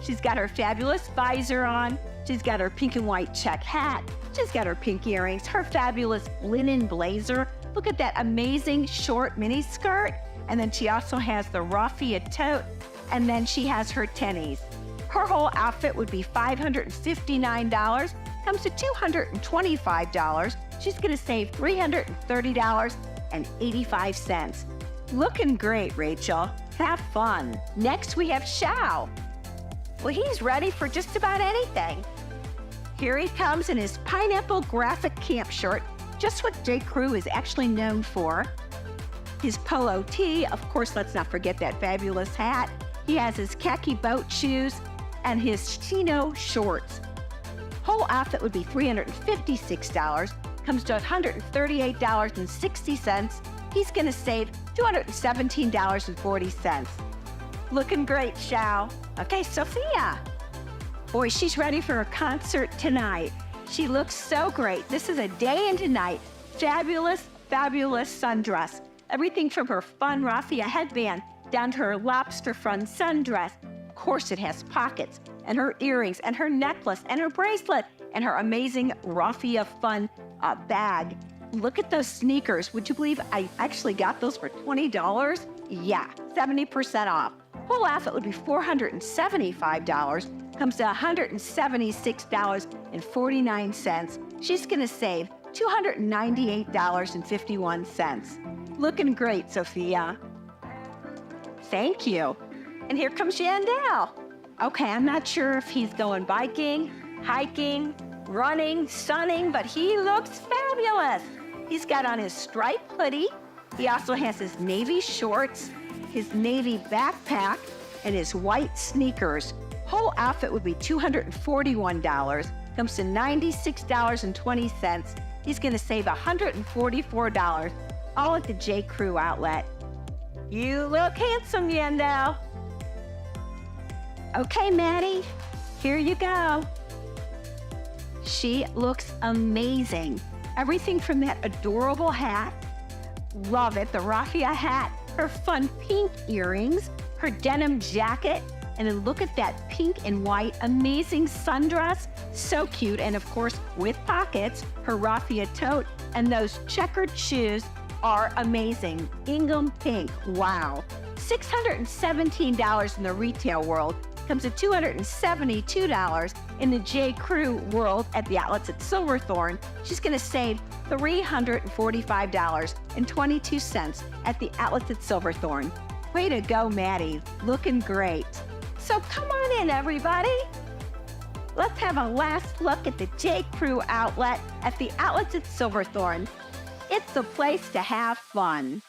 She's got her fabulous visor on. She's got her pink and white check hat. She's got her pink earrings, her fabulous linen blazer. Look at that amazing short mini skirt. And then she also has the raffia tote, and then she has her tennies. Her whole outfit would be $559, comes to $225. She's gonna save $330.85. Looking great, Rachel. Have fun. Next we have Shao. Well, he's ready for just about anything. Here he comes in his pineapple graphic camp shirt, just what J. Crew is actually known for. His polo tee, of course, let's not forget that fabulous hat. He has his khaki boat shoes and his chino shorts. Whole outfit would be $356, comes to $138.60. He's gonna save $217.40. Looking great, Shao. Okay, Sophia. Boy, she's ready for a concert tonight. She looks so great. This is a day into night. Fabulous, fabulous sundress. Everything from her fun raffia headband down to her lobster front sundress. Of course, it has pockets, and her earrings, and her necklace, and her bracelet, and her amazing raffia fun bag. Look at those sneakers. Would you believe I actually got those for $20? Yeah, 70% off. Whole outfit would be $475, comes to $176.49. She's gonna save $298.51. Looking great, Sophia. Thank you. And here comes Yandel. Okay, I'm not sure if he's going biking, hiking, running, sunning, but he looks fabulous. He's got on his striped hoodie. He also has his navy shorts, his navy backpack, and his white sneakers. Whole outfit would be $241, comes to $96.20. He's gonna save $144, all at the J. Crew outlet. You look handsome, Yandel. Okay, Maddie, here you go. She looks amazing. Everything from that adorable hat, love it, the raffia hat, her fun pink earrings, her denim jacket, and then look at that pink and white amazing sundress, so cute, and of course with pockets, her raffia tote, and those checkered shoes are amazing. Gingham pink, wow. $617 in the retail world, comes to $272 in the J. Crew world at the outlets at Silverthorne. She's gonna save $345.22 at the outlets at Silverthorne. Way to go, Maddie, looking great. So come on in, everybody. Let's have a last look at the J. Crew outlet at the outlets at Silverthorne. It's a place to have fun.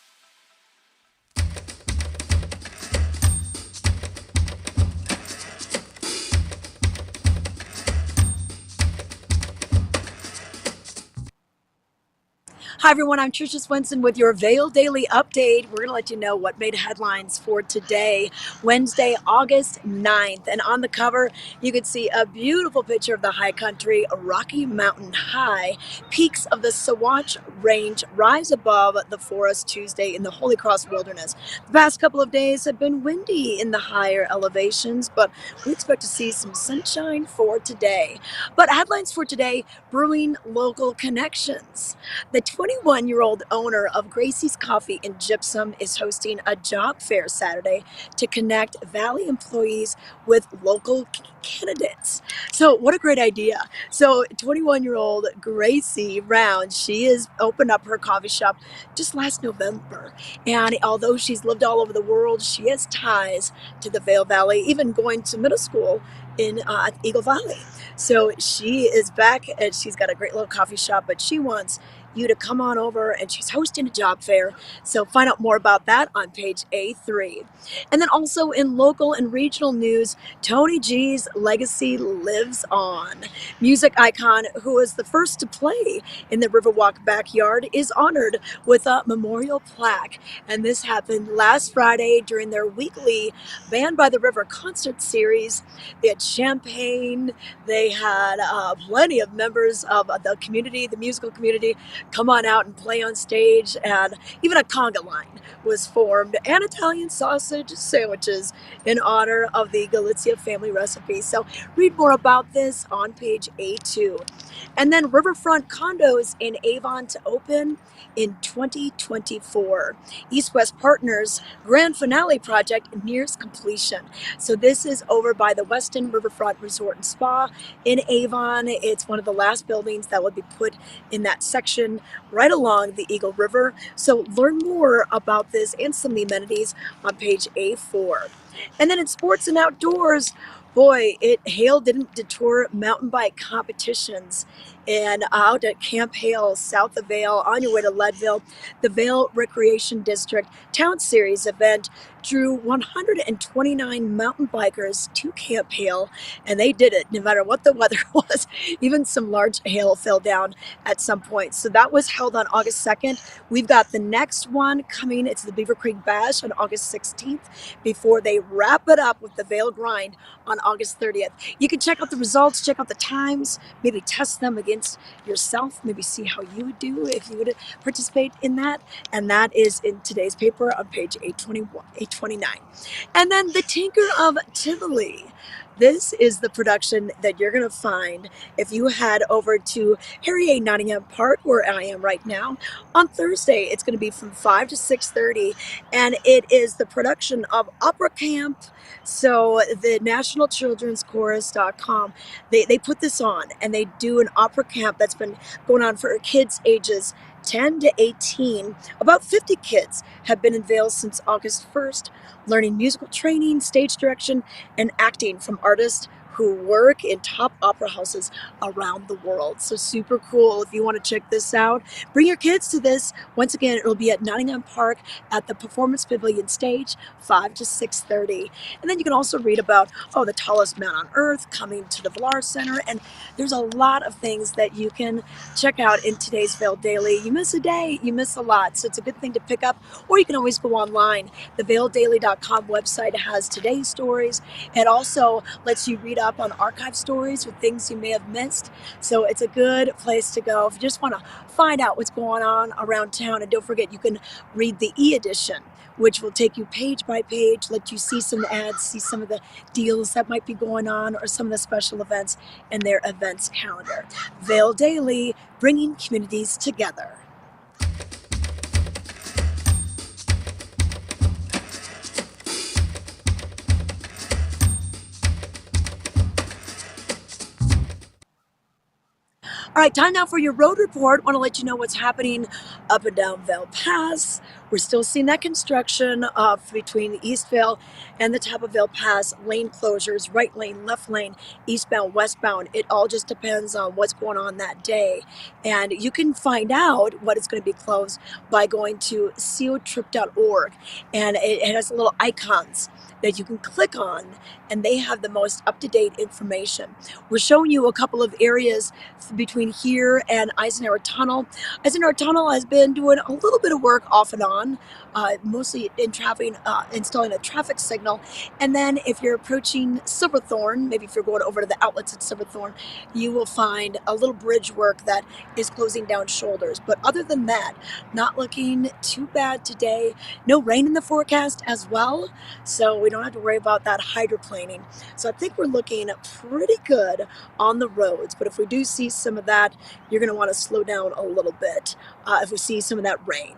Hi everyone, I'm Tricia Swenson with your Vail Daily Update. We're going to let you know what made headlines for today, Wednesday, August 9th. And on the cover, you can see a beautiful picture of the high country, Rocky Mountain High. Peaks of the Sawatch Range rise above the forest Tuesday in the Holy Cross Wilderness. The past couple of days have been windy in the higher elevations, but we expect to see some sunshine for today. But headlines for today, brewing local connections. The 21-year-old owner of Gracie's Coffee in Gypsum is hosting a job fair Saturday to connect Valley employees with local candidates. So what a great idea. So 21-year-old Gracie Round, she has opened up her coffee shop just last November. And although she's lived all over the world, she has ties to the Vail Valley, even going to middle school in Eagle Valley. So she is back and she's got a great little coffee shop, but she wants you to come on over, and she's hosting a job fair. So find out more about that on page A3. And then also in local and regional news, Tony G's legacy lives on. Music icon who was the first to play in the Riverwalk backyard is honored with a memorial plaque. And this happened last Friday during their weekly Band by the River concert series. They had champagne, they had plenty of members of the community, the musical community, come on out and play on stage. And even a conga line was formed, and Italian sausage sandwiches in honor of the Galizia family recipe. So read more about this on page A2. And then riverfront condos in Avon to open in 2024. East West Partners grand finale project nears completion. So this is over by the Westin Riverfront Resort and Spa in Avon. It's one of the last buildings that will be put in that section right along the Eagle River. So learn more about this and some of the amenities on page A4. And then in sports and outdoors, boy, Hale didn't deter mountain bike competitions. And out at Camp Hale, south of Vail, on your way to Leadville, the Vail Recreation District Town Series event drew 129 mountain bikers to Camp Hale, and they did it no matter what the weather was. Even some large hail fell down at some point. So that was held on August 2nd. We've got the next one coming. It's the Beaver Creek Bash on August 16th before they wrap it up with the Vail Grind on August 30th. You can check out the results, check out the times, maybe test them against yourself, maybe see how you would do if you would participate in that. And that is in today's paper on page 829. And then the Tinker of Tivoli. This is the production that you're going to find if you head over to Harry A. Nottingham Park, where I am right now. On Thursday, it's going to be from 5 to 6:30, and it is the production of Opera Camp. So the National Children's Chorus.com, they put this on, and they do an opera camp that's been going on for kids ages 10 to 18. About 50 kids have been in Vail since August 1st, learning musical training, stage direction, and acting from artists who work in top opera houses around the world. So super cool. If you want to check this out, bring your kids to this. Once again, it'll be at Nottingham Park at the Performance Pavilion stage, 5 to 6:30. And then you can also read about, the tallest man on earth coming to the Villar Center. And there's a lot of things that you can check out in today's Vail Daily. You miss a day, you miss a lot. So it's a good thing to pick up, or you can always go online. The vaildaily.com website has today's stories. It also lets you read up on archive stories or things you may have missed. So it's a good place to go if you just want to find out what's going on around town. And don't forget, you can read the e-edition, which will take you page by page, let you see some ads, see some of the deals that might be going on, or some of the special events in their events calendar. Vail Daily, bringing communities together. All right, time now for your road report. Want to let you know what's happening up and down Vail Pass. We're still seeing that construction between East Vail and the top of Vail Pass. Lane closures, right lane, left lane, eastbound, westbound. It all just depends on what's going on that day. And you can find out what is going to be closed by going to cotrip.org. And it has little icons that you can click on, and they have the most up-to-date information. We're showing you a couple of areas between here and Eisenhower Tunnel. Eisenhower Tunnel has been doing a little bit of work off and on, mostly in traffic, installing a traffic signal. And then if you're approaching Silverthorne, maybe if you're going over to the outlets at Silverthorne, you will find a little bridge work that is closing down shoulders. But other than that, not looking too bad today. No rain in the forecast as well, so we don't have to worry about that hydroplaning. So I think we're looking pretty good on the roads. But if we do see some of that, you're going to want to slow down a little bit if we see some of that rain.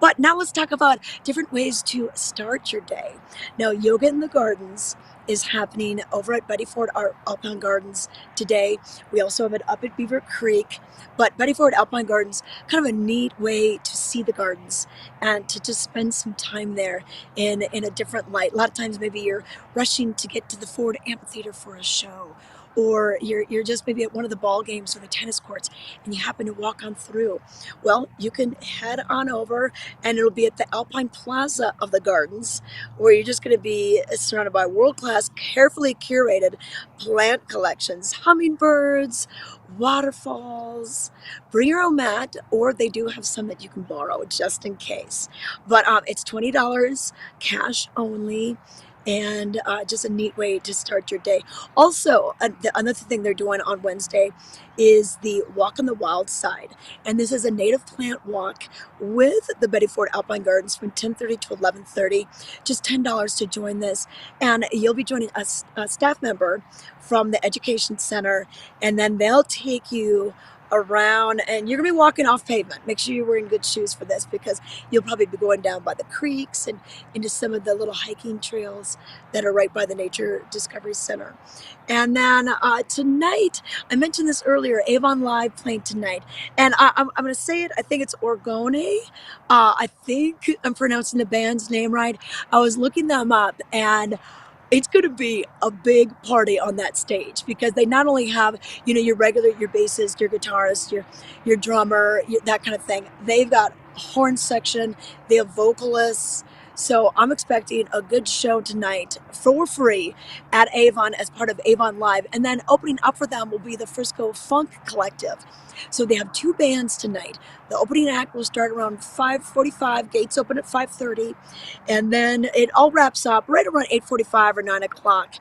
But now let's talk about different ways to start your day. Now, Yoga in the Gardens is happening over at Betty Ford Alpine Gardens today. We also have it up at Beaver Creek. But Betty Ford Alpine Gardens, kind of a neat way to see the gardens and to just spend some time there in a different light. A lot of times maybe you're rushing to get to the Ford Amphitheater for a show, or you're just maybe at one of the ball games or the tennis courts and you happen to walk on through. Well, you can head on over, and it'll be at the Alpine Plaza of the gardens, where you're just going to be surrounded by world-class, carefully curated plant collections, hummingbirds, waterfalls. Bring your own mat, or they do have some that you can borrow just in case. But it's $20 cash only. and just a neat way to start your day. Also, another thing they're doing on Wednesday is the Walk on the Wild Side, and this is a native plant walk with the Betty Ford Alpine Gardens from 10:30 to 11:30. Just $10 to join this, and you'll be joining a staff member from the Education Center, and then they'll take you around, and you're gonna be walking off pavement. Make sure you're wearing good shoes for this, because you'll probably be going down by the creeks and into some of the little hiking trails that are right by the Nature Discovery Center. And then tonight, I mentioned this earlier, Avon Live playing tonight, and I'm gonna say it, I think it's Orgone. I think I'm pronouncing the band's name right. I was looking them up, and it's going to be a big party on that stage, because they not only have, your bassist, your guitarist, your drummer, that kind of thing. They've got a horn section, they have vocalists. So I'm expecting a good show tonight for free at Avon as part of Avon Live. And then opening up for them will be the Frisco Funk Collective. So they have two bands tonight. The opening act will start around 5:45, gates open at 5:30, and then it all wraps up right around 8:45 or 9 o'clock.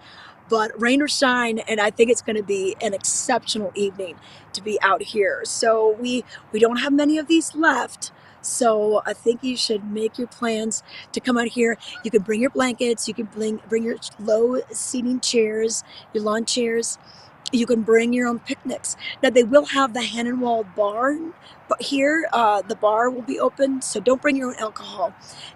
But rain or shine, and I think it's going to be an exceptional evening to be out here. So we don't have many of these left. So I think you should make your plans to come out here. You can bring your blankets. You can bring your low seating chairs, your lawn chairs. You can bring your own picnics. Now, they will have the hand-and-walled barn, but here the bar will be open, so don't bring your own alcohol.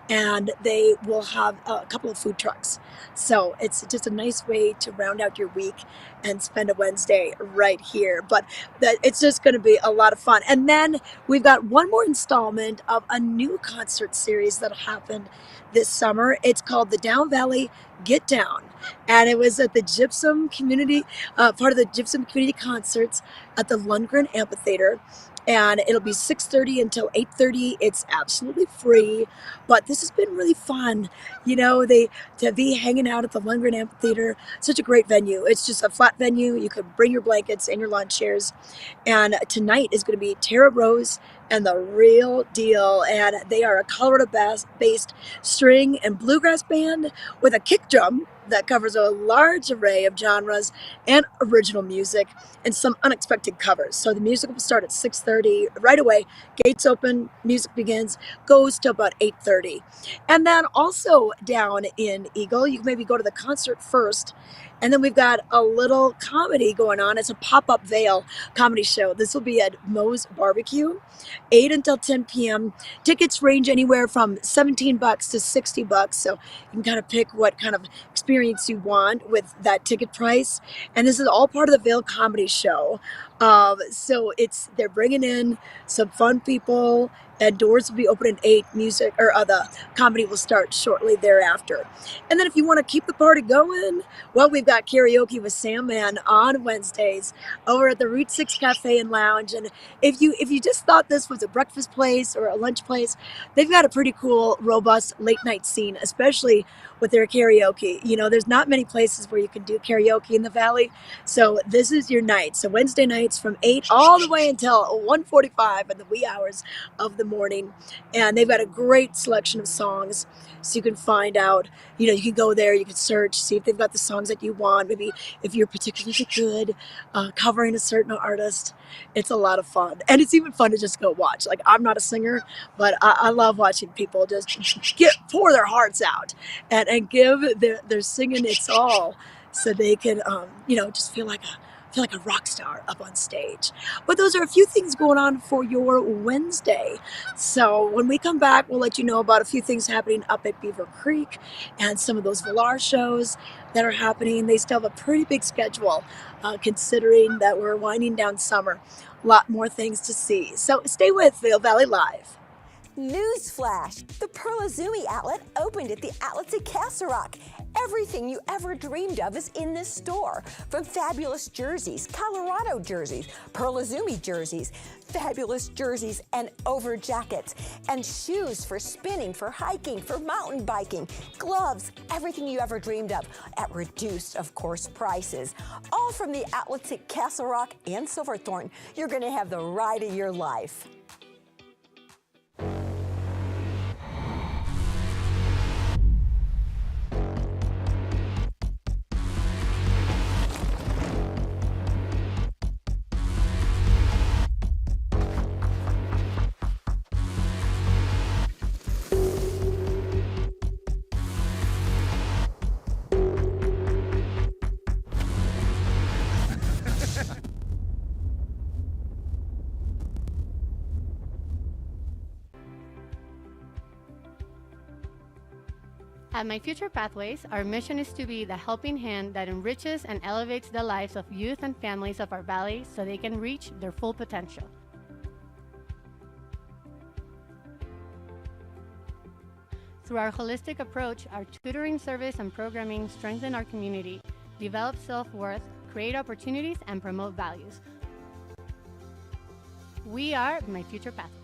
And they will have a couple of food trucks. So it's just a nice way to round out your week and spend a Wednesday right here. But it's just going to be a lot of fun. And then we've got one more installment of a new concert series that happened this summer. It's called the Down Valley Get Down. And it was at the Gypsum Community, part of the Gypsum Community Concerts at the Lundgren Amphitheater. And it'll be 6:30 until 8:30. It's absolutely free, but this has been really fun. To be hanging out at the Lundgren Amphitheater, such a great venue. It's just a flat venue. You can bring your blankets and your lawn chairs. And tonight is going to be Tara Rose and the Real Deal. And they are a Colorado-based string and bluegrass band with a kick drum that covers a large array of genres and original music and some unexpected covers. So the music will start at 6:30 right away. Gates open, music begins, goes to about 8:30. And then also down in Eagle, you can maybe go to the concert first. And then we've got a little comedy going on. It's a pop-up Vail comedy show. This will be at Moe's Barbecue, 8 until 10 p.m. Tickets range anywhere from $17 to $60. So you can kind of pick what kind of experience you want with that ticket price. And this is all part of the Vail comedy show. So they're bringing in some fun people, and doors will be open at 8. The comedy will start shortly thereafter. And then if you want to keep the party going, well, we've got karaoke with Sandman on Wednesdays over at the Route 6 Cafe and Lounge. And if you just thought this was a breakfast place or a lunch place, they've got a pretty cool, robust late night scene, especially with their karaoke. There's not many places where you can do karaoke in the Valley. So this is your night. So Wednesday nights from 8 all the way until 1:45 in the wee hours of the morning. And they've got a great selection of songs. So you can find out, you can go there, you can search, see if they've got the songs that you want. Maybe if you're particularly good covering a certain artist. It's a lot of fun. And it's even fun to just go watch. Like, I'm not a singer, but I love watching people just pour their hearts out and give their singing its all, so they can, just feel like a rock star up on stage. But those are a few things going on for your Wednesday. So when we come back, we'll let you know about a few things happening up at Beaver Creek and some of those Villar shows that are happening. They still have a pretty big schedule, considering that we're winding down summer. A lot more things to see. So stay with Vail Valley Live. Newsflash! The Pearl Izumi outlet opened at the outlets at Castle Rock. Everything you ever dreamed of is in this store. From fabulous jerseys, Colorado jerseys, Pearl Izumi jerseys, fabulous jerseys and over jackets, and shoes for spinning, for hiking, for mountain biking, gloves, everything you ever dreamed of at reduced, of course, prices. All from the outlets at Castle Rock and Silverthorne. You're going to have the ride of your life. At My Future Pathways, our mission is to be the helping hand that enriches and elevates the lives of youth and families of our valley so they can reach their full potential. Through our holistic approach, our tutoring service and programming strengthen our community, develop self-worth, create opportunities, and promote values. We are My Future Pathways.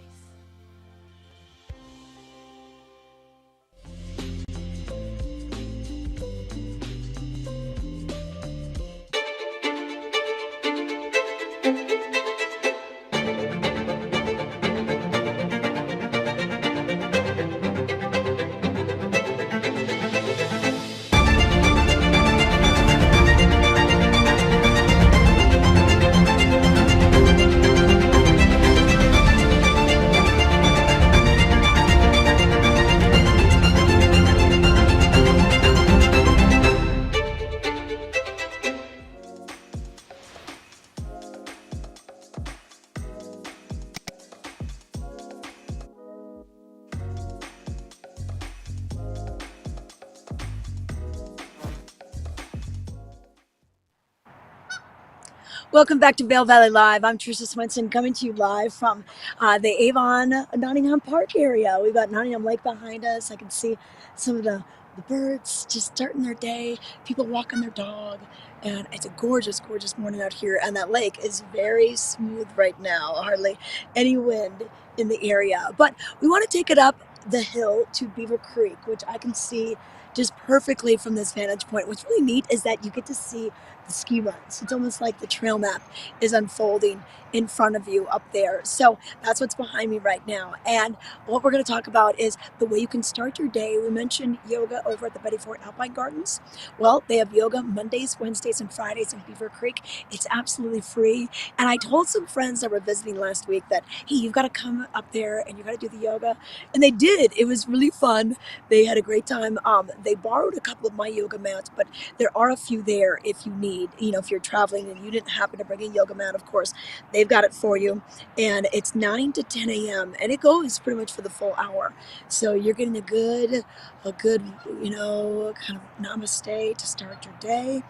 Welcome back to Vail Valley Live. I'm Trisha Swenson coming to you live from the Avon Nottingham Park area. We've got Nottingham Lake behind us. I can see some of the birds just starting their day, people walking their dog, and it's a gorgeous, gorgeous morning out here. And that lake is very smooth right now, hardly any wind in the area. But we want to take it up the hill to Beaver Creek, which I can see just perfectly from this vantage point. What's really neat is that you get to see the ski runs. It's almost like the trail map is unfolding in front of you up there. So that's what's behind me right now. And what we're going to talk about is the way you can start your day. We mentioned yoga over at the Betty Ford Alpine Gardens. Well, they have yoga Mondays, Wednesdays, and Fridays in Beaver Creek. It's absolutely free. And I told some friends that were visiting last week that, hey, you've got to come up there and you've got to do the yoga. And they did. It was really fun. They had a great time. They borrowed a couple of my yoga mats, but there are a few there if you need, if you're traveling and you didn't happen to bring a yoga mat, of course, they've got it for you. And it's 9 to 10 a.m. and it goes pretty much for the full hour. So you're getting a good, kind of namaste to start your day.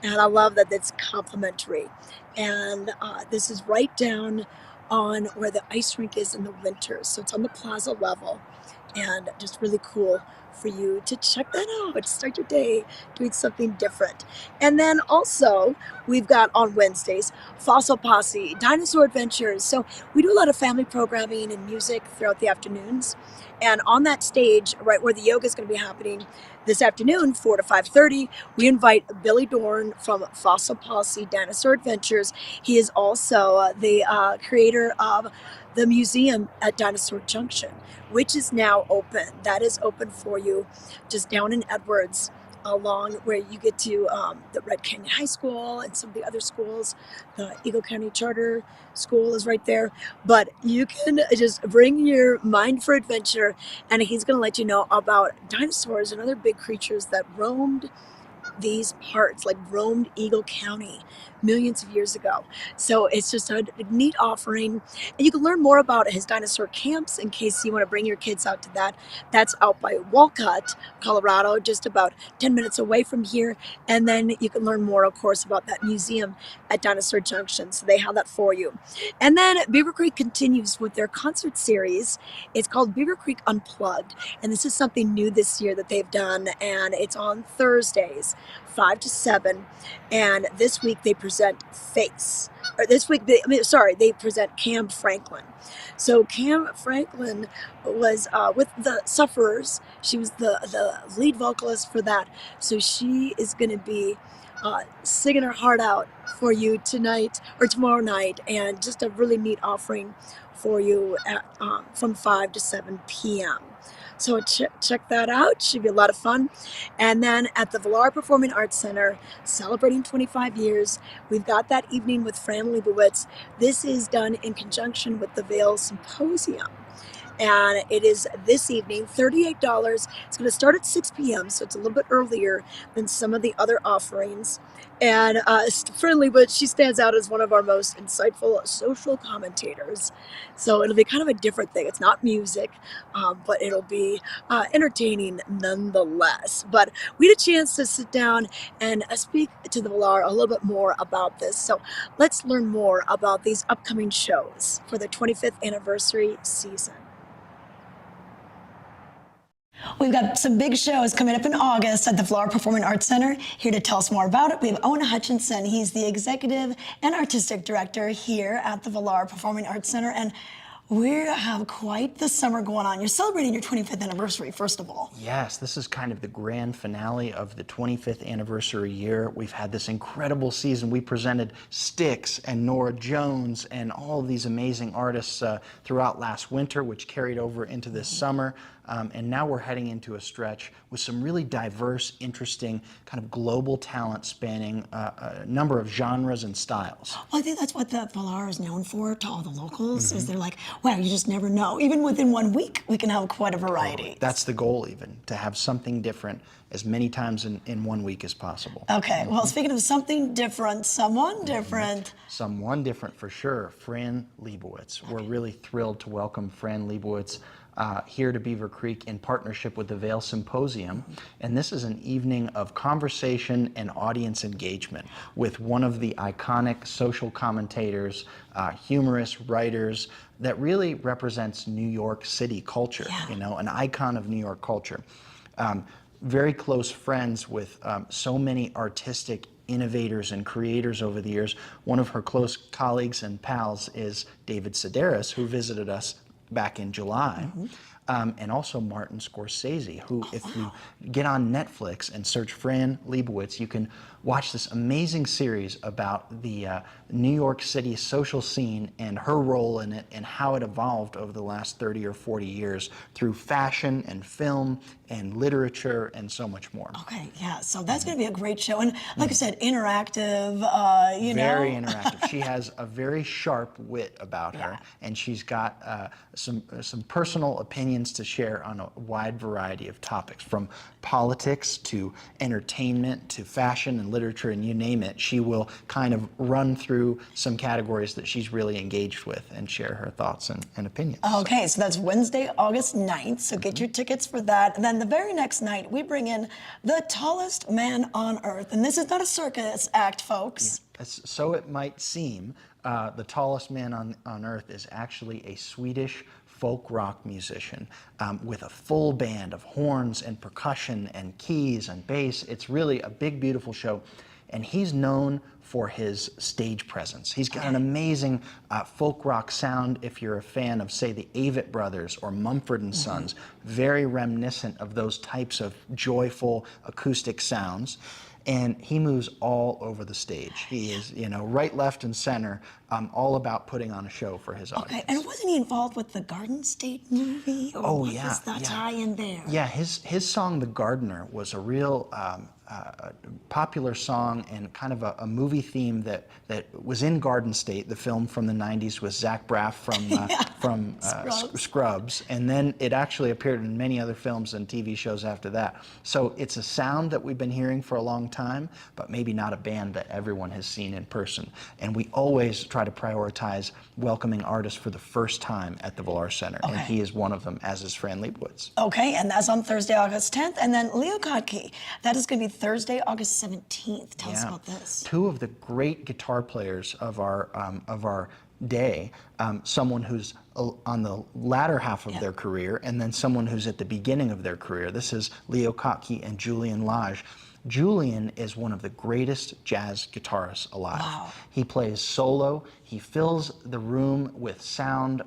And I love that it's complimentary. And this is right down on where the ice rink is in the winter. So it's on the plaza level and just really cool for you to check that out, start your day doing something different. And then also we've got on Wednesdays, Fossil Posse, Dinosaur Adventures. So we do a lot of family programming and music throughout the afternoons. And on that stage, right where the yoga is going to be happening this afternoon, 4 to 5:30, we invite Billy Dorn from Fossil Posse, Dinosaur Adventures. He is also the creator of the museum at Dinosaur Junction, which is now open. That is open for you just down in Edwards, along where you get to the Red Canyon High School and some of the other schools. The Eagle County Charter School is right there. But you can just bring your mind for adventure, and he's going to let you know about dinosaurs and other big creatures that roamed these parts, like roamed Eagle County millions of years ago. So it's just a neat offering. And you can learn more about his dinosaur camps in case you want to bring your kids out to that. That's out by Walcott, Colorado, just about 10 minutes away from here. And then you can learn more, of course, about that museum at Dinosaur Junction. So they have that for you. And then Beaver Creek continues with their concert series. It's called Beaver Creek Unplugged. And this is something new this year that they've done. And it's on Thursdays, 5 to 7. And this week they present Face. Or this week, they present Cam Franklin. So Cam Franklin was with the Sufferers. She was the lead vocalist for that. So she is going to be singing her heart out for you tonight or tomorrow night, and just a really neat offering for you at, from 5 to 7 p.m. So check that out. Should be a lot of fun. And then at the Villar Performing Arts Center, celebrating 25 years, we've got that evening with Fran Lebowitz. This is done in conjunction with the Vail Symposium. and it is this evening, $38. It's going to start at 6 p.m., so it's a little bit earlier than some of the other offerings. And Fran Lebowitz, she stands out as one of our most insightful social commentators. So it'll be kind of a different thing. It's not music, but it'll be entertaining nonetheless. But we had a chance to sit down and speak to the Valar a little bit more about this. So let's learn more about these upcoming shows for the 25th anniversary season. We've got some big shows coming up in August at the Valar Performing Arts Center. Here to tell us more about it, we have Owen Hutchinson. He's the executive and artistic director here at the Valar Performing Arts Center. And we have quite the summer going on. You're celebrating your 25th anniversary, first of all. Yes, this is kind of the grand finale of the 25th anniversary year. We've had this incredible season. We presented Styx and Nora Jones and all of these amazing artists throughout last winter, which carried over into this summer. And now we're heading into a stretch with some really diverse, interesting, kind of global talent spanning a number of genres and styles. Well, I think that's what the Valar is known for to all the locals, is they're like, wow, you just never know. Even within 1 week, we can have quite a variety. That's the goal even, to have something different as many times in 1 week as possible. Okay, well, speaking of something different, someone different. Someone different for sure, Fran Lebowitz. We're really thrilled to welcome Fran Lebowitz here to Beaver Creek in partnership with the Vail Symposium. And this is an evening of conversation and audience engagement with one of the iconic social commentators, humorists, writers, that really represents New York City culture, you know, an icon of New York culture. Very close friends with so many artistic innovators and creators over the years. One of her close colleagues and pals is David Sedaris, who visited us back in July, and also Martin Scorsese, who, if you get on Netflix and search Fran Lebowitz, you can watch this amazing series about the New York City social scene and her role in it and how it evolved over the last 30 or 40 years through fashion and film and literature and so much more. Okay, yeah, so that's going to be a great show. And like I said, interactive, you know. Very interactive. She has a very sharp wit about her, and she's got some personal opinions to share on a wide variety of topics, from politics to entertainment to fashion and literature, and you name it. She will kind of run through some categories that she's really engaged with and share her thoughts and opinions. Okay, so that's Wednesday, August 9th, so get your tickets for that. And then the very next night, we bring in the tallest man on earth. And this is not a circus act, folks. Yeah. So it might seem, the tallest man on earth is actually a Swedish folk rock musician with a full band of horns and percussion and keys and bass. It's really a big, beautiful show. And he's known for his stage presence. He's got an amazing folk rock sound. If you're a fan of, say, the Avett Brothers or Mumford & Sons, very reminiscent of those types of joyful acoustic sounds. And he moves all over the stage. He is, you know, right, left, and center, all about putting on a show for his audience. Okay, and wasn't he involved with the Garden State movie? Or what was that tie in there? Yeah, his song, The Gardener, was a real popular song and kind of a movie theme that was in Garden State, the film from the 90s with Zach Braff from Scrubs. And then it actually appeared in many other films and TV shows after that. So it's a sound that we've been hearing for a long time, but maybe not a band that everyone has seen in person. And we always try to prioritize welcoming artists for the first time at the Valar Center. Okay. And he is one of them, as is Fran Lebowitz. Okay, and that's on Thursday, August 10th. And then Leo Kottke, that is going to be Thursday, August 17th. Tell us about this. Two of the great guitar players of our day, someone who's on the latter half of their career, and then someone who's at the beginning of their career. This is Leo Kottke and Julian Lage. Julian is one of the greatest jazz guitarists alive. Wow. He plays solo. He fills the room with sound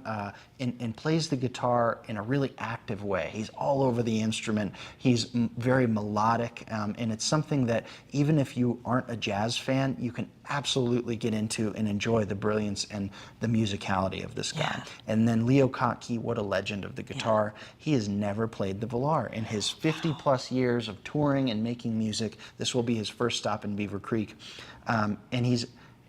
and plays the guitar in a really active way. He's all over the instrument. He's very melodic, and it's something that even if you aren't a jazz fan, you can absolutely get into and enjoy the brilliance and the musicality of this guy. And then Leo Kottke, what a legend of the guitar. He has never played the Valar. In his 50-plus years of touring and making music, this will be his first stop in Beaver Creek. And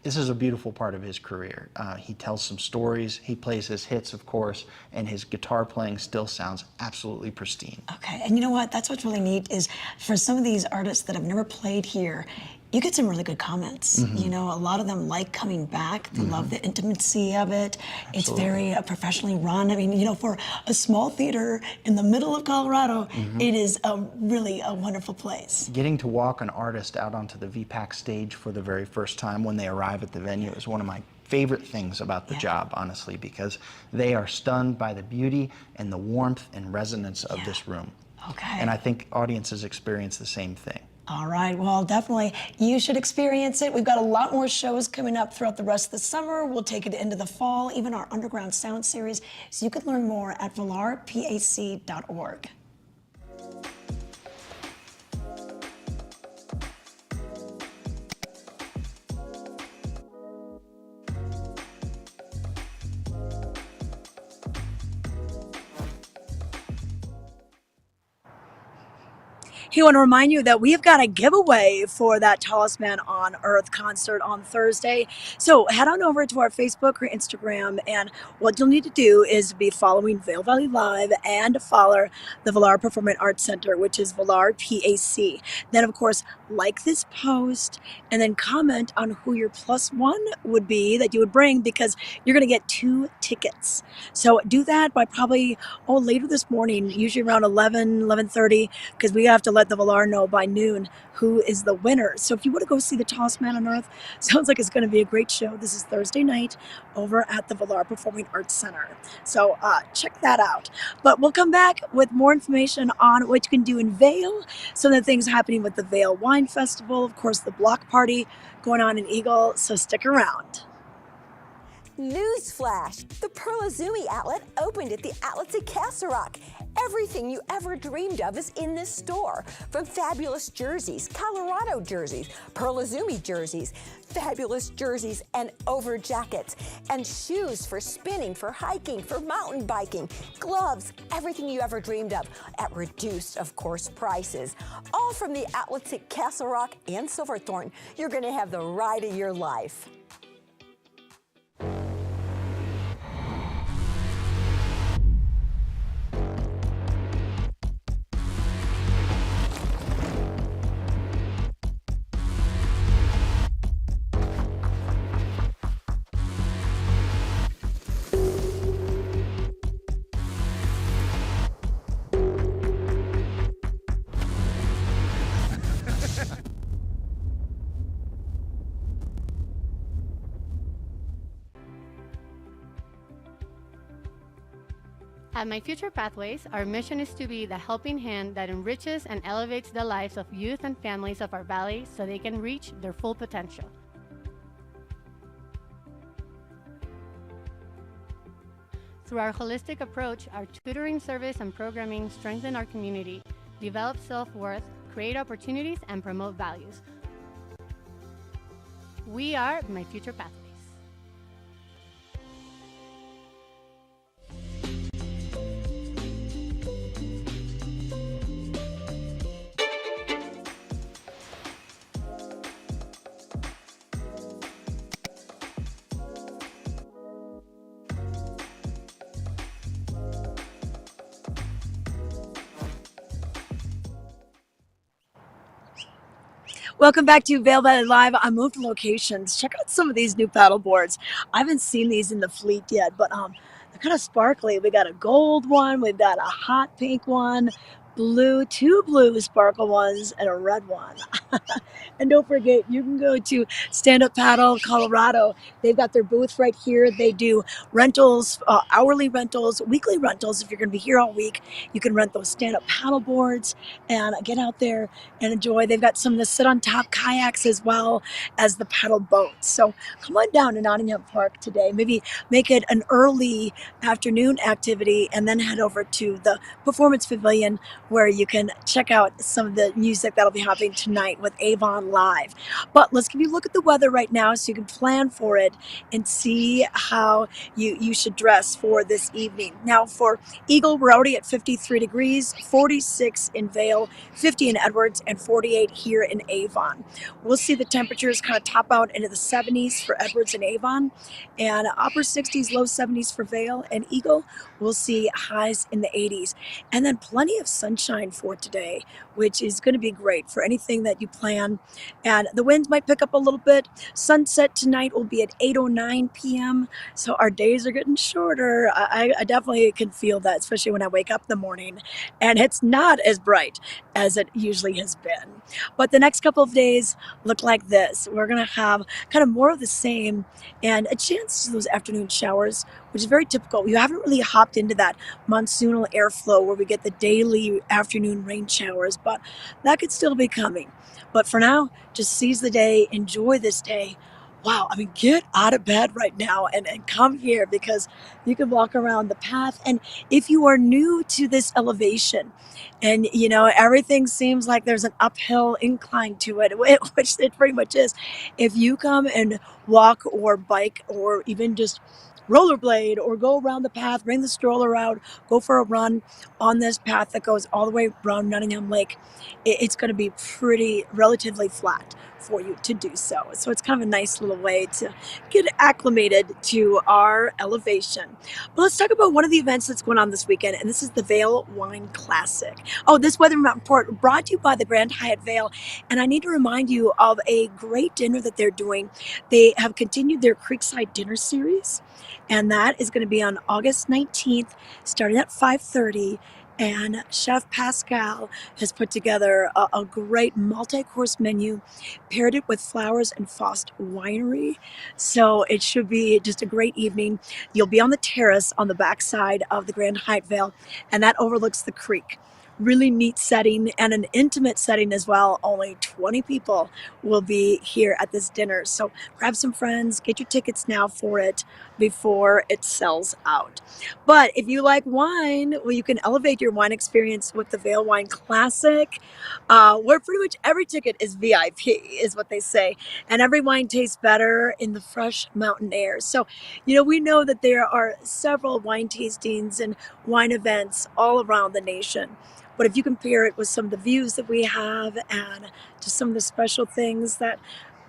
this is a beautiful part of his career. He tells some stories, he plays his hits, of course, and his guitar playing still sounds absolutely pristine. Okay, and you know what? That's what's really neat is for some of these artists that have never played here, you get some really good comments. You know, a lot of them like coming back. They love the intimacy of it. Absolutely. It's very professionally run. I mean, you know, for a small theater in the middle of Colorado, it is really a wonderful place. Getting to walk an artist out onto the VPAC stage for the very first time when they arrive at the venue is one of my favorite things about the job, honestly, because they are stunned by the beauty and the warmth and resonance of this room. Okay. And I think audiences experience the same thing. All right, well, definitely, you should experience it. We've got a lot more shows coming up throughout the rest of the summer. We'll take it into the fall, even our Underground Sound series. So you can learn more at valarpac.org. He want to remind you that we've got a giveaway for that Tallest Man on Earth concert on Thursday. So head on over to our Facebook or Instagram, and what you'll need to do is be following Vail Valley Live and follow the Valar Performing Arts Center, which is Valar PAC. Then, of course, like this post and then comment on who your +1 would be that you would bring, because you're going to get 2 tickets. So do that by probably later this morning, usually around 11:30, because we have to let the Valar know by noon who is the winner. So if you want to go see the Tallest Man on Earth, sounds like it's going to be a great show. This is Thursday night over at the Valar Performing Arts Center. So check that out. But we'll come back with more information on what you can do in Vail, some of the things happening with the Vail Wine Festival, of course, the block party going on in Eagle. So stick around. Newsflash! The Pearl Izumi outlet opened at the outlets at Castle Rock. Everything you ever dreamed of is in this store. From fabulous jerseys, Colorado jerseys, Pearl Izumi jerseys, fabulous jerseys and over jackets, and shoes for spinning, for hiking, for mountain biking, gloves, everything you ever dreamed of at reduced, of course, prices. All from the outlets at Castle Rock and Silverthorne. You're going to have the ride of your life. At My Future Pathways, our mission is to be the helping hand that enriches and elevates the lives of youth and families of our valley so they can reach their full potential. Through our holistic approach, our tutoring service and programming strengthen our community, develop self-worth, create opportunities, and promote values. We are My Future Pathways. Welcome back to Vail Valley Live. I moved locations. Check out some of these new paddle boards. I haven't seen these in the fleet yet, but they're kind of sparkly. We got a gold one, we've got a hot pink one, blue, 2 blue sparkle ones, and a red one. And don't forget, you can go to Stand Up Paddle Colorado. They've got their booth right here. They do rentals, hourly rentals, weekly rentals. If you're going to be here all week, you can rent those stand-up paddle boards and get out there and enjoy. They've got some of the sit-on-top kayaks as well as the paddle boats. So come on down to Nottingham Park today. Maybe make it an early afternoon activity and then head over to the Performance Pavilion where you can check out some of the music that'll be happening tonight with Avon Live. But let's give you a look at the weather right now so you can plan for it and see how you should dress for this evening. Now for Eagle, we're already at 53 degrees, 46 in Vail, 50 in Edwards, and 48 here in Avon. We'll see the temperatures kind of top out into the 70s for Edwards and Avon, and upper 60s, low 70s for Vail and Eagle. We'll see highs in the 80s, and then plenty of sunshine for today, which is going to be great for anything that you plan. And the winds might pick up a little bit. Sunset tonight will be at 8:09 p.m., so our days are getting shorter. I definitely can feel that, especially when I wake up in the morning and it's not as bright as it usually has been. But the next couple of days look like this. We're going to have kind of more of the same and a chance to those afternoon showers, which is very typical. We haven't really hopped into that monsoonal airflow where we get the daily afternoon rain showers, but that could still be coming. But for now, just seize the day, enjoy this day. Wow, I mean, get out of bed right now and come here because you can walk around the path. And if you are new to this elevation and, everything seems like there's an uphill incline to it, which it pretty much is, if you come and walk or bike or even just rollerblade or go around the path, bring the stroller out, go for a run on this path that goes all the way around Nottingham Lake, it's going to be pretty relatively flat for you to do so. So it's kind of a nice little way to get acclimated to our elevation. But let's talk about one of the events that's going on this weekend, and this is the Vail Wine Classic. Oh, this weather report brought to you by the Grand Hyatt Vail, and I need to remind you of a great dinner that they're doing. They have continued their Creekside Dinner Series, and that is going to be on August 19th, starting at 5:30. And Chef Pascal has put together a great multi-course menu, paired it with Flowers and Fost Winery. So it should be just a great evening. You'll be on the terrace on the backside of the Grand Hyatt Vail, and that overlooks the creek. Really neat setting and an intimate setting as well. Only 20 people will be here at this dinner. So grab some friends, get your tickets now for it before it sells out. But if you like wine, well, you can elevate your wine experience with the Vail Wine Classic, where pretty much every ticket is VIP, is what they say. And every wine tastes better in the fresh mountain air. So, we know that there are several wine tastings and wine events all around the nation. But if you compare it with some of the views that we have and just some of the special things that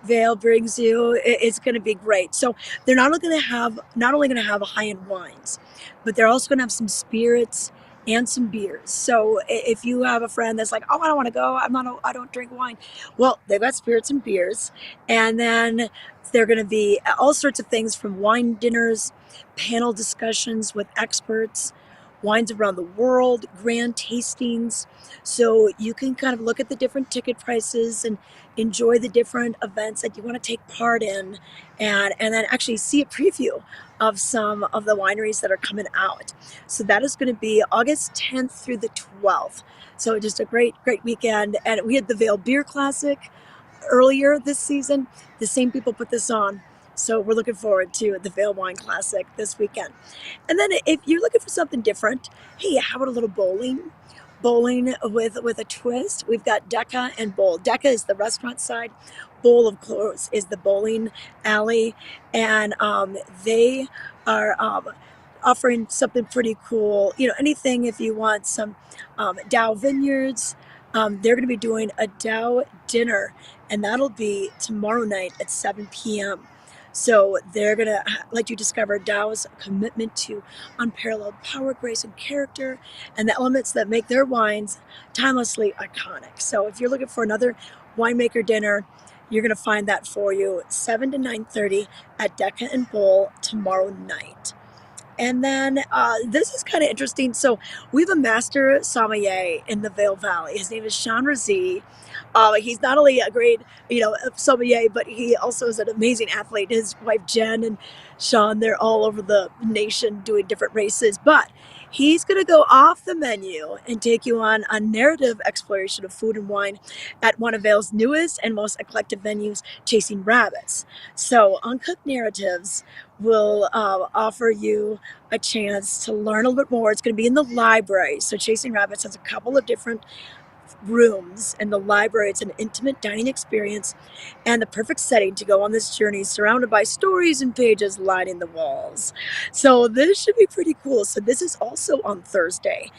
Vail brings you, it's going to be great. So they're not only going to have high-end wines, but they're also going to have some spirits and some beers. So if you have a friend that's like, oh, I don't want to go, I don't drink wine. Well, they've got spirits and beers, and then they're going to be all sorts of things from wine dinners, panel discussions with experts, wines around the world, grand tastings. So you can kind of look at the different ticket prices and enjoy the different events that you want to take part in, and then actually see a preview of some of the wineries that are coming out. So that is going to be August 10th through the 12th. So just a great weekend. And we had the Vail Beer Classic earlier this season. The same people put this on. So we're looking forward to the Vail Wine Classic this weekend. And then if you're looking for something different, hey, how about a little bowling? Bowling with a twist. We've got Decca and Bowl. Decca is the restaurant side. Bowl, of course, is the bowling alley. And they are offering something pretty cool. Anything if you want some Dow Vineyards. They're going to be doing a Dow dinner, and that'll be tomorrow night at 7 p.m. So they're going to let you discover Dow's commitment to unparalleled power, grace, and character, and the elements that make their wines timelessly iconic. So if you're looking for another winemaker dinner, you're going to find that for you 7 to 9:30 at Decca and Bowl tomorrow night. And then this is kind of interesting. So we have a master sommelier in the Vail Valley. His name is Sean Razee. He's not only a great, sommelier, but he also is an amazing athlete. His wife Jen and Sean, they're all over the nation doing different races. But He's going to go off the menu and take you on a narrative exploration of food and wine at one of Vail's newest and most eclectic venues, Chasing Rabbits. So, Uncooked Narratives will offer you a chance to learn a little bit more. It's going to be in the library. So, Chasing Rabbits has a couple of different rooms in the library. It's an intimate dining experience and the perfect setting to go on this journey, surrounded by stories and pages lining the walls. So this should be pretty cool. So this is also on Thursday,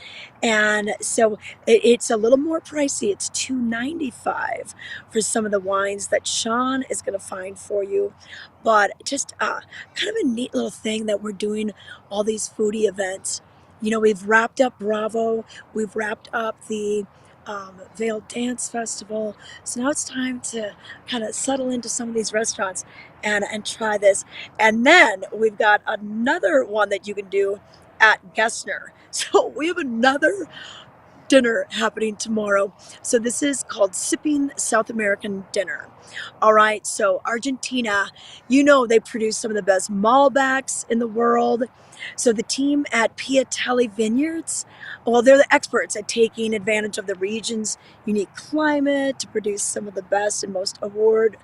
and so it's a little more pricey. It's $2.95 for some of the wines that Sean is going to find for you. But just kind of a neat little thing that we're doing all these foodie events. You know, we've wrapped up Bravo. We've wrapped up the Vail Dance Festival. So now it's time to kind of settle into some of these restaurants and try this. And then we've got another one that you can do at Gessner. So we have another dinner happening tomorrow. So this is called Sipping South American Dinner. All right, so Argentina, you know they produce some of the best Malbecs in the world. So the team at Piatelli Vineyards, well, they're the experts at taking advantage of the region's unique climate to produce some of the best and most awarded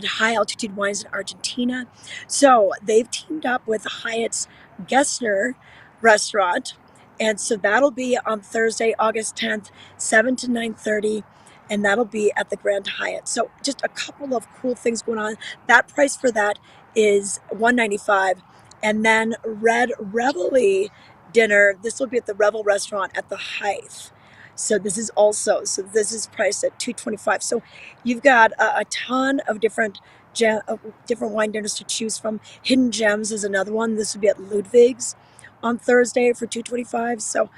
high altitude wines in Argentina. So they've teamed up with Hyatt's Gessner restaurant, and so that'll be on Thursday, August 10th, 7 to 9:30, and that'll be at the Grand Hyatt. So just a couple of cool things going on. That price for that is $195. And then Red Reveille dinner, this will be at the Revel restaurant at the Hythe. So this is priced at $225. So you've got a ton of different wine dinners to choose from. Hidden Gems is another one. This would be at Ludwig's on Thursday for $225. So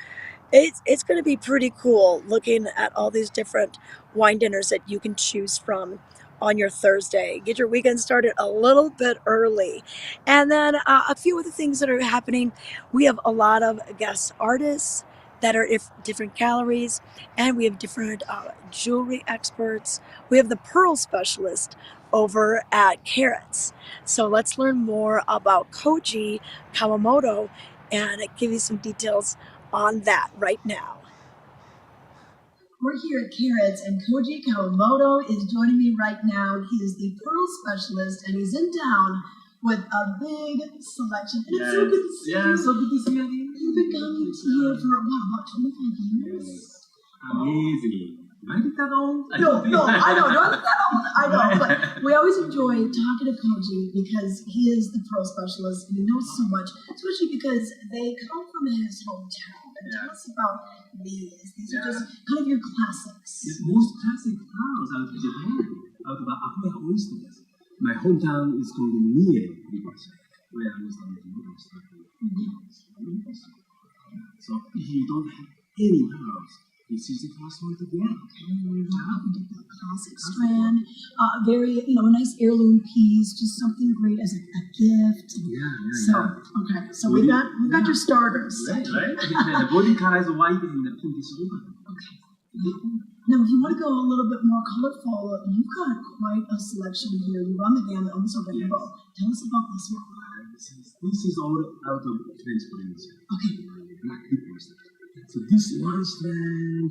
it's going to be pretty cool looking at all these different wine dinners that you can choose from on your Thursday. Get your weekend started a little bit early. And then a few other things that are happening. We have a lot of guest artists that are different galleries, and we have different jewelry experts. We have the pearl specialist over at Carrots. So let's learn more about Koji Kawamoto and give you some details on that right now. We're here at Carrots, and Koji Kawamoto is joining me right now. He is the pearl specialist, and he's in town with a big selection. And it's so good to see you. Yeah, so good to see you again. You've been coming here for about 25 years. Amazing. Not that old? No, I know, not that old. I know, but we always enjoy talking to Koji because he is the pearl specialist and he knows so much, especially because they come from his hometown. And tell us about these. These are just kind of your classics. It's most classic pearls out of Japan, out of Akuya oysters. My hometown is called Mie Prefecture, where I was starting to So if you don't have any pearls, this is the first one to get. The classic strand, very, a nice heirloom piece, just something great as a gift. So we got your starters. Right. The body color is white and the pinkish ribbon. Okay. Now, if you want to go a little bit more colorful, you've got quite a selection here. You run the gamut, almost a rainbow. Tell us about this one. This is all out of French Provincia. Okay. Black people stuff. So this one strand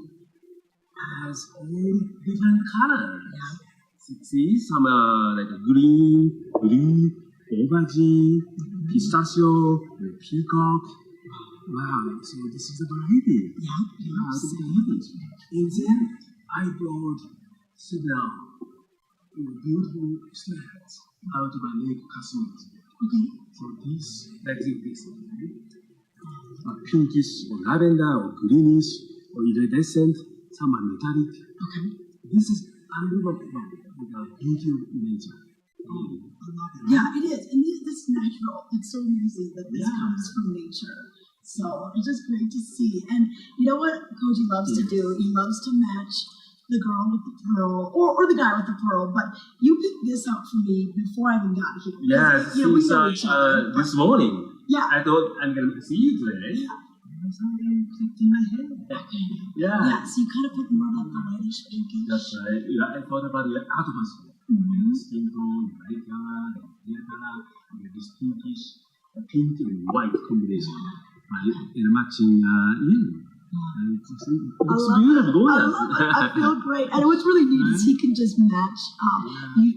has all different colors. Yeah. See, some like a green, blue, aubergine, pistachio, peacock. Wow, so this is a variety. And then I brought several beautiful strands out of a lake cosmetics. Okay. So this, like this. Pinkish or lavender or greenish or iridescent, some are metallic. Okay. This is unbelievable with the beauty of nature. I love it. Yeah, it is. And this is natural. It's so amazing that this comes from nature. So it's just great to see. And you know what Koji loves to do? He loves to match the girl with the pearl or the guy with the pearl. But you picked this out for me before I even got here. Yes, we know each other. this morning. Yeah. I thought I'm going to see you today. Something clicked in my head. Yeah, so you kind of put more about the reddish pinkish. That's right. Yeah, I thought about your atmosphere. Skin tone, light color, clear color, and this pinkish, pink and white combination. right? And matching yellow. And it looks love beautiful, I gorgeous. love it. I feel great. And what's really neat is he can just match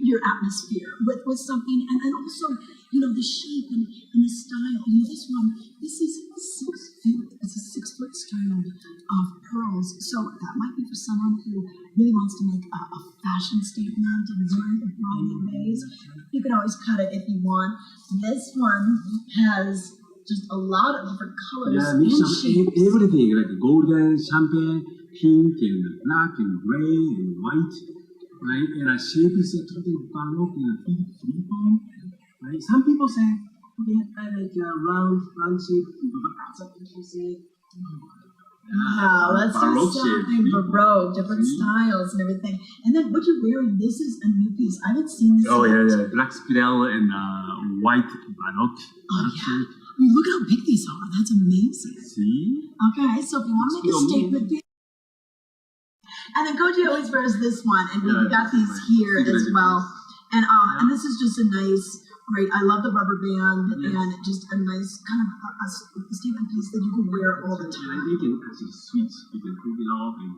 your atmosphere with something. And then also, the shape and the style. This one, this is 6 feet. It's a 6-foot style of pearls. So that might be for someone who really wants to make a fashion statement and is wearing a variety of ways. You can always cut it if you want. This one has just a lot of different colors Yeah, and mix of shapes. everything, like golden, champagne, pink, and black, and gray, and white, right? And a shape is a total baroque in a three form, right? Some people say, I like a round shape, but some people say, Wow, let's do Baroque something shape. Baroque, different styles and everything. And then what you're wearing, this is a new piece. I haven't seen this Oh yet. yeah, black spiral and white baroque. Yeah. I mean, look how big these are. That's amazing. See? Okay, so if you want to make a statement piece. And then Koji always wears this one, and we got these here as well. And this is just a nice, right? I love the rubber band and just a nice kind of a statement piece that you can wear all the And time. you can actually switch. You can put it off and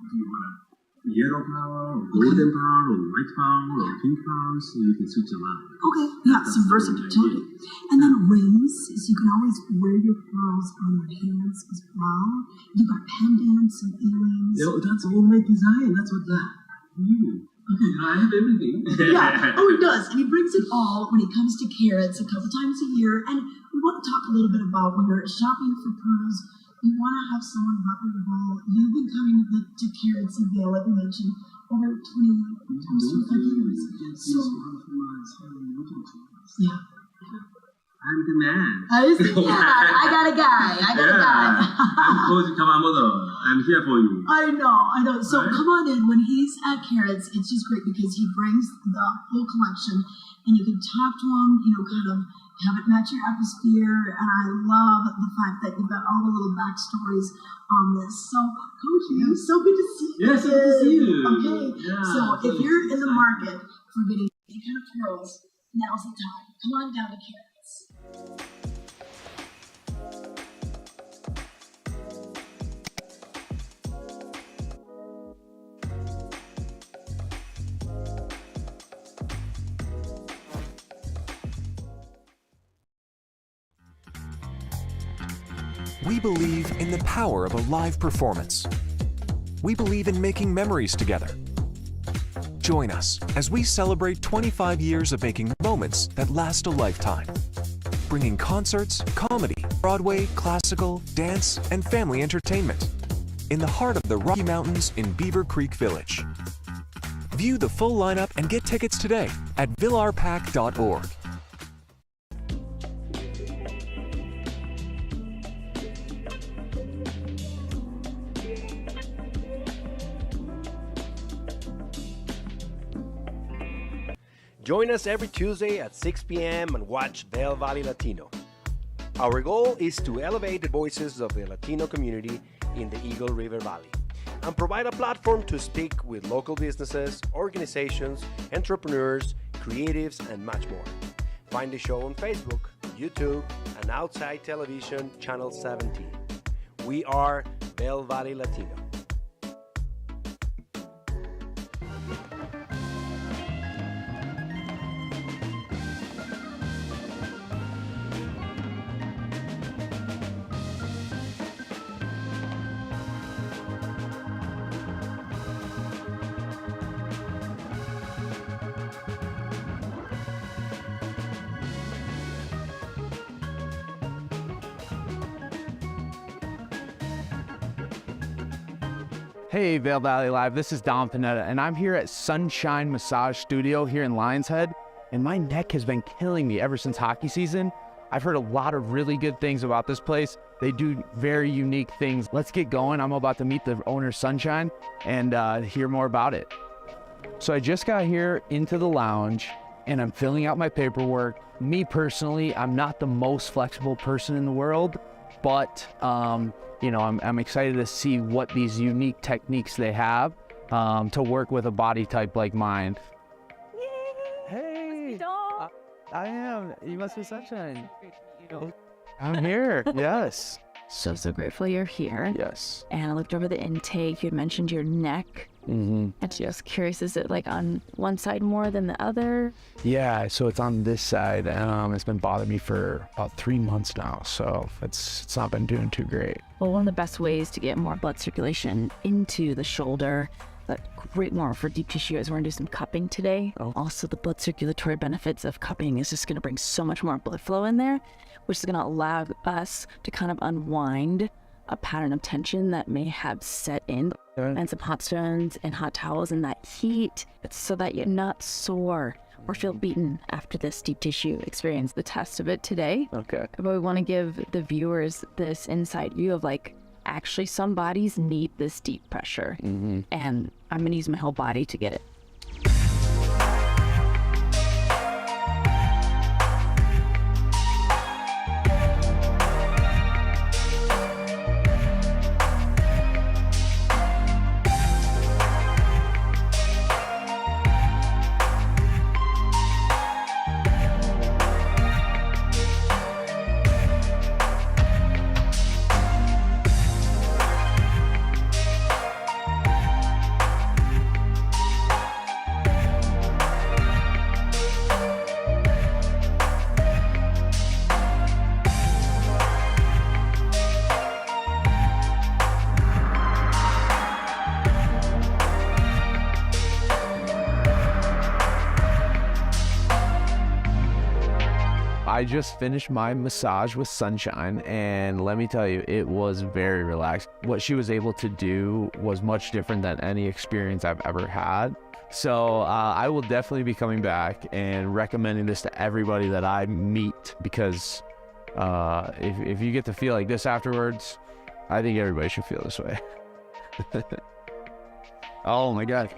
do you want a yellow power, or golden power, or white power, or pink power, so you can switch around. Okay, yeah, some versatility. And then rings, so you can always wear your pearls on your hands as well. You got pendants and earrings. Yeah, that's all my design. That's what that. Okay, I have everything. Yeah, oh, he does. And he brings it all when he comes to Carrots a couple times a year. And we want to talk a little bit about when you're shopping for pearls, you want to have someone reputable. You've been coming to Carrots and Vail, like we mentioned, over 25 years. So, yeah. I'm the man. I got a guy. I'm Koji Kawamoto. I'm here for you. I know. So Right. come on in. When he's at Carrots, it's just great because he brings the whole collection and you can talk to him, kind of have it match your atmosphere. And I love the fact that you've got all the little backstories on this. So, Koji, so good to see you. Yes, so good to see you. Okay. Yeah, So if so you're in the excited. market for getting any kind of pearls, now's the time. Come on down to Carrots. We believe in the power of a live performance. We believe in making memories together. Join us as we celebrate 25 years of making moments that last a lifetime. Bringing concerts, comedy, Broadway, classical, dance, and family entertainment in the heart of the Rocky Mountains in Beaver Creek Village. View the full lineup and get tickets today at villarpack.org. Join us every Tuesday at 6 p.m. and watch Vail Valley Latino. Our goal is to elevate the voices of the Latino community in the Eagle River Valley and provide a platform to speak with local businesses, organizations, entrepreneurs, creatives, and much more. Find the show on Facebook, YouTube, and Outside Television Channel 17. We are Vail Valley Latino. Hey, Vail Valley Live, this is Don Panetta, and I'm here at Sunshine Massage Studio here in Lions Head, and my neck has been killing me ever since hockey season. I've heard a lot of really good things about this place. They do very unique things. Let's get going. I'm about to meet the owner, Sunshine, and hear more about it. So I just got here into the lounge, and I'm filling out my paperwork. Me personally, I'm not the most flexible person in the world, but you know, I'm excited to see what these unique techniques they have to work with a body type like mine. Hey, I am. You must be Sunshine. I'm here. Yes. So grateful you're here. Yes. And I looked over the intake. You had mentioned your neck. Mm-hmm. And just curious, is it like on one side more than the other? Yeah, so it's on this side. It's been bothering me for about 3 months now, so it's not been doing too great. Well, one of the best ways to get more blood circulation into the shoulder, but great more for deep tissue, is we're going to do some cupping today. Oh. Also, the blood circulatory benefits of cupping is just going to bring so much more blood flow in there, which is going to allow us to kind of unwind a pattern of tension that may have set in, and some hot stones and hot towels and that heat, so that you're not sore or feel beaten after this deep tissue experience. The test of it today. Okay. But we want to give the viewers this inside view of like, actually some bodies need this deep pressure, and I'm going to use my whole body to get it. I just finished my massage with Sunshine, and let me tell you, it was very relaxed. What she was able to do was much different than any experience I've ever had. So I will definitely be coming back and recommending this to everybody that I meet, because if you get to feel like this afterwards, I think everybody should feel this way. Oh my God.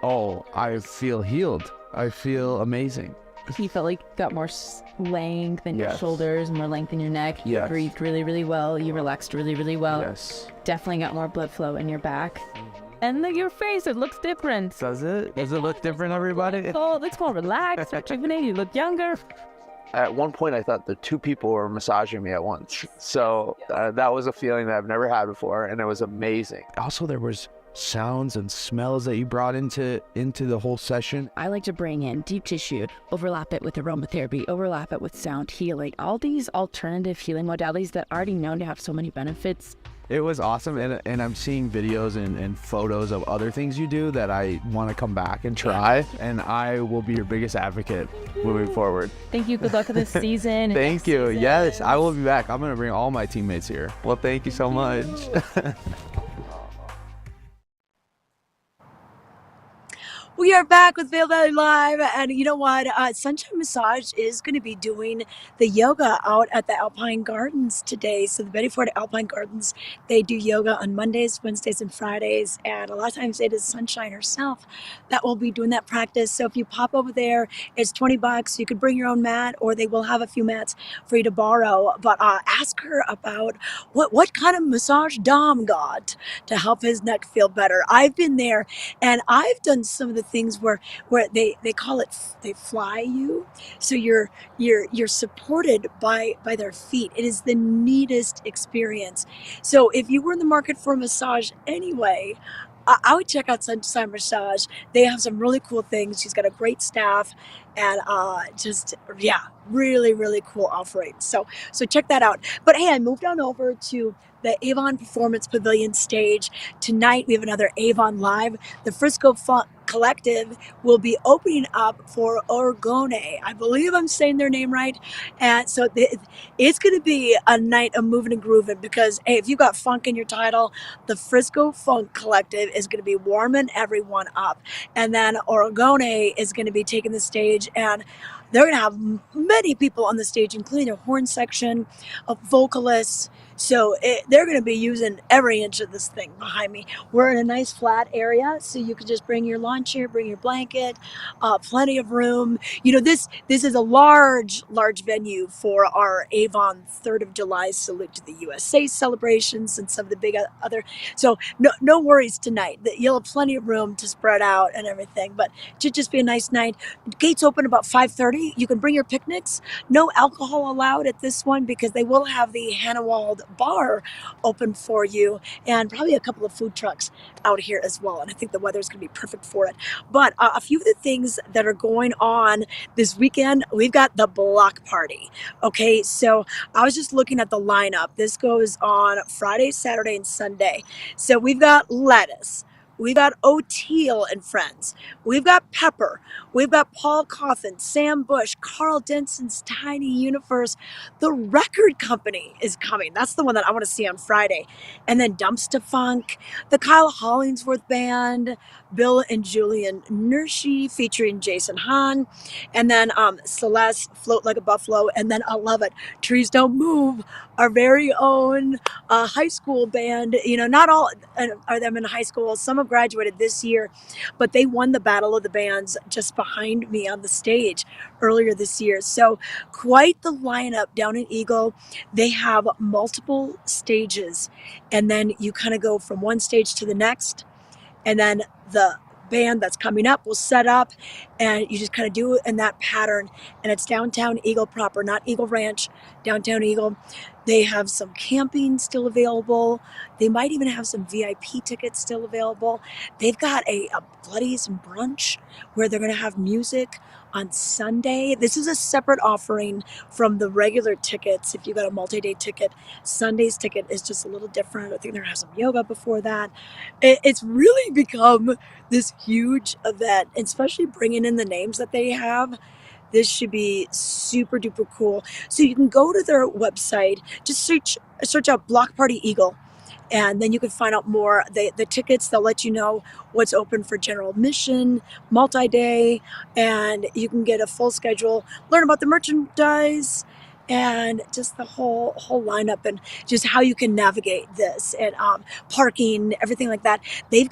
Oh, I feel healed. I feel amazing. You felt like you got more length in your shoulders, more length in your neck. You breathed really, really well. You relaxed really, really well. Yes. Definitely got more blood flow in your back. And look, your face, it looks different. Does it? Does it look different, everybody? Oh, it looks more relaxed, rejuvenated. You look younger. At one point, I thought the two people were massaging me at once. So that was a feeling that I've never had before, and it was amazing. Also, there was sounds and smells that you brought into the whole session. I like to bring in deep tissue, overlap it with aromatherapy, overlap it with sound healing, all these alternative healing modalities that are already known to have so many benefits. It was awesome, and I'm seeing videos and photos of other things you do that I want to come back and try, and I will be your biggest advocate moving forward. Thank you. Good luck with this season. Thank you. Yes, I will be back. I'm going to bring all my teammates here. Well, thank you so much. We are back with Vail Valley Live, and you know what? Sunshine Massage is going to be doing the yoga out at the Alpine Gardens today. So the Betty Ford Alpine Gardens, they do yoga on Mondays, Wednesdays, and Fridays, and a lot of times it is Sunshine herself that will be doing that practice. So if you pop over there, it's $20. You could bring your own mat, or they will have a few mats for you to borrow. But ask her about what kind of massage Dom got to help his neck feel better. I've been there, and I've done some of the things where they call it, they fly you, so you're supported by their feet. It is the neatest experience. So if you were in the market for a massage anyway, I would check out Sunshine Massage. They have some really cool things. She's got a great staff, and really, really cool offerings. So check that out. But hey, I moved on over to the Avon Performance Pavilion stage. Tonight we have another Avon Live. The Frisco Funk Collective will be opening up for Orgone. I believe I'm saying their name right. And so it's going to be a night of moving and grooving, because hey, if you got funk in your title, the Frisco Funk Collective is going to be warming everyone up. And then Orgone is going to be taking the stage, and they're going to have many people on the stage, including a horn section, of vocalists. So they're going to be using every inch of this thing behind me. We're in a nice flat area, so you can just bring your lawn chair, bring your blanket, plenty of room. You know, this is a large venue for our Avon 3rd of July Salute to the USA celebrations and some of the big other. So no worries tonight. You'll have plenty of room to spread out and everything, but it should just be a nice night. Gates open about 5:30. You can bring your picnics. No alcohol allowed at this one because they will have the Hannawald bar open for you, and probably a couple of food trucks out here as well. And I think the weather is going to be perfect for it. But a few of the things that are going on this weekend, we've got the block party. Okay, so I was just looking at the lineup. This goes on Friday, Saturday, and Sunday. So we've got lettuce. We've got O'Teal and Friends. We've got Pepper. We've got Paul Coffin, Sam Bush, Carl Denson's Tiny Universe. The Record Company is coming. That's the one that I want to see on Friday. And then Dumpsta Funk, the Kyle Hollingsworth Band, Bill and Julian Nershi featuring Jason Hahn, and then Celeste, Float Like a Buffalo, and then I love it, Trees Don't Move, our very own high school band. You know, not all are them in high school. Some have graduated this year, but they won the Battle of the Bands just behind me on the stage earlier this year. So quite the lineup down in Eagle. They have multiple stages, and then you kind of go from one stage to the next, and then the band that's coming up will set up, and you just kind of do it in that pattern. And it's downtown Eagle proper, not Eagle Ranch, downtown Eagle. They have some camping still available. They might even have some VIP tickets still available. They've got a Bloodies and brunch where they're going to have music on Sunday. This is a separate offering from the regular tickets. If you got a multi-day ticket, Sunday's ticket is just a little different. I think they're going to have some yoga before that. It's really become this huge event, especially bringing in the names that they have. This should be super duper cool. So you can go to their website, just search out Block Party Eagle, and then you can find out more. The tickets, they'll let you know what's open for general admission, multi-day, and you can get a full schedule, learn about the merchandise, and just the whole lineup, and just how you can navigate this, and parking, everything like that. They've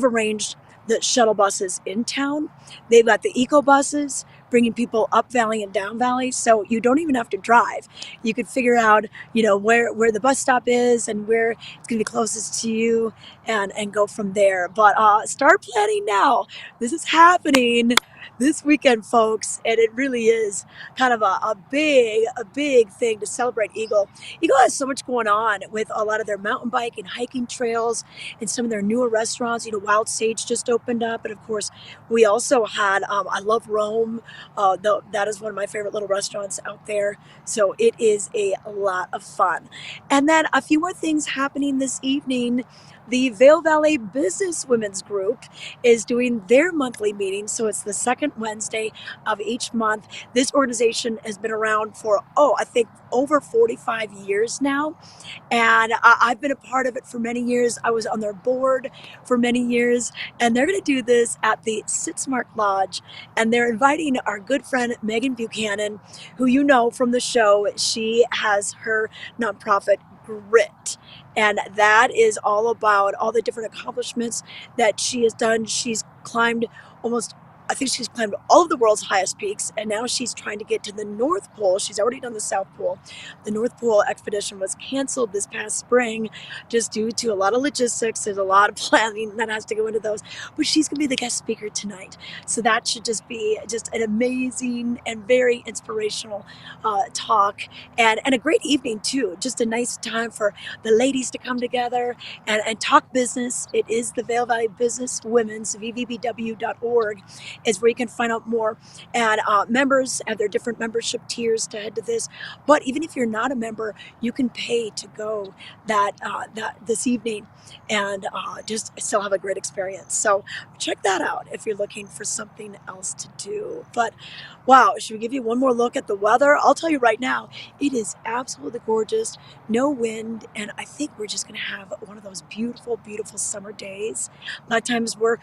arranged the shuttle buses in town. They've got the eco buses bringing people up valley and down valley, so you don't even have to drive. You could figure out, you know, where the bus stop is and where it's going to be closest to you, and go from there. But start planning now. This is happening this weekend, folks, and it really is kind of a big thing to celebrate Eagle. Eagle has so much going on with a lot of their mountain bike and hiking trails and some of their newer restaurants. You know, Wild Sage just opened up, and of course we also had I Love Rome. That is one of my favorite little restaurants out there. So it is a lot of fun. And then a few more things happening this evening. The Vail Valley Business Women's Group is doing their monthly meeting. So it's the second Wednesday of each month. This organization has been around for, I think over 45 years now. And I've been a part of it for many years. I was on their board for many years. And they're going to do this at the Sitzmark Lodge. And they're inviting our good friend, Megan Buchanan, who you know from the show. She has her nonprofit, Grit. And that is all about all the different accomplishments that she has done. She's climbed she's climbed all of the world's highest peaks, and now she's trying to get to the North Pole. She's already done the South Pole. The North Pole expedition was canceled this past spring just due to a lot of logistics. There's a lot of planning that has to go into those, but she's going to be the guest speaker tonight. So that should just be just an amazing and very inspirational talk, and a great evening too. Just a nice time for the ladies to come together and talk business. It is the Vail Valley Business Women's, vvbw.org. is where you can find out more. And members have their different membership tiers to head to this. But even if you're not a member, you can pay to go that this evening and just still have a great experience. So check that out if you're looking for something else to do. But wow, should we give you one more look at the weather? I'll tell you right now, it is absolutely gorgeous. No wind, and I think we're just going to have one of those beautiful, beautiful summer days. A lot of times we're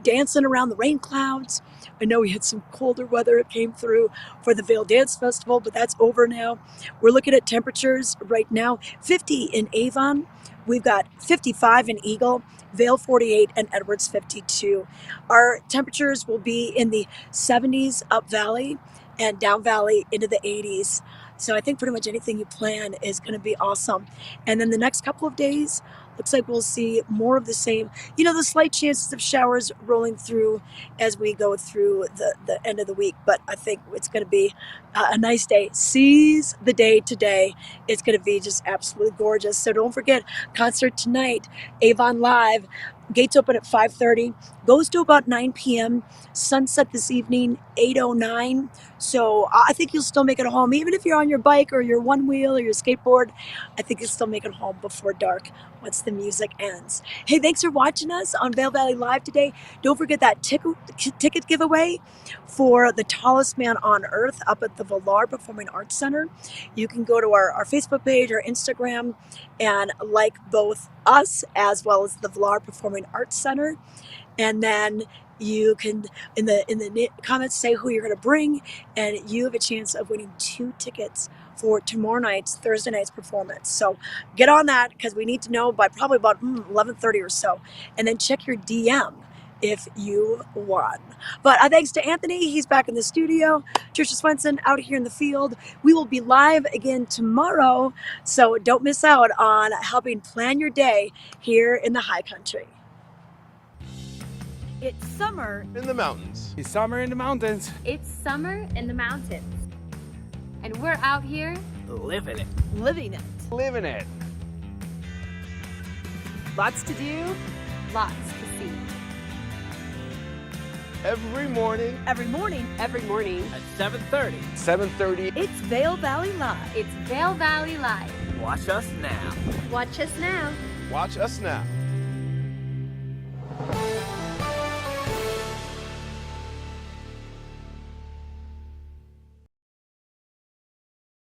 dancing around the rain clouds. I know we had some colder weather. It came through for the Vail Dance Festival, but that's over now. We're looking at temperatures right now, 50 in Avon. We've got 55 in Eagle, Vail 48, and Edwards 52. Our temperatures will be in the 70s up valley and down valley into the 80s. So I think pretty much anything you plan is going to be awesome. And then the next couple of days, looks like we'll see more of the same. You know, the slight chances of showers rolling through as we go through the end of the week. But I think it's going to be a nice day. Seize the day today. It's going to be just absolutely gorgeous. So don't forget, concert tonight, Avon Live. Gates open at 5:30, goes to about 9 p.m. Sunset this evening, 8:09. So I think you'll still make it home. Even if you're on your bike or your one wheel or your skateboard, I think you'll still make it home before dark once the music ends. Hey, thanks for watching us on Vail Valley Live today. Don't forget that ticket giveaway for The Tallest Man on Earth up at the Vail Performing Arts Center. You can go to our Facebook page or Instagram and like both us as well as the Vail Performing Arts Center, and then you can in the comments say who you're going to bring, and you have a chance of winning 2 tickets for Thursday night's performance. So get on that, because we need to know by probably about 11:30 or so, and then check your DM if you won. But thanks to Anthony, he's back in the studio. Trisha Swenson out here in the field. We will be live again tomorrow, so don't miss out on helping plan your day here in the high country. It's summer in the mountains. It's summer in the mountains. It's summer in the mountains. And we're out here Living it. living it. Living it. Lots to do, lots to see. Every morning. Every morning. Every morning. At 7:30. 7:30. It's Vail Valley Live. It's Vail Valley Live. Watch us now. Watch us now. Watch us now.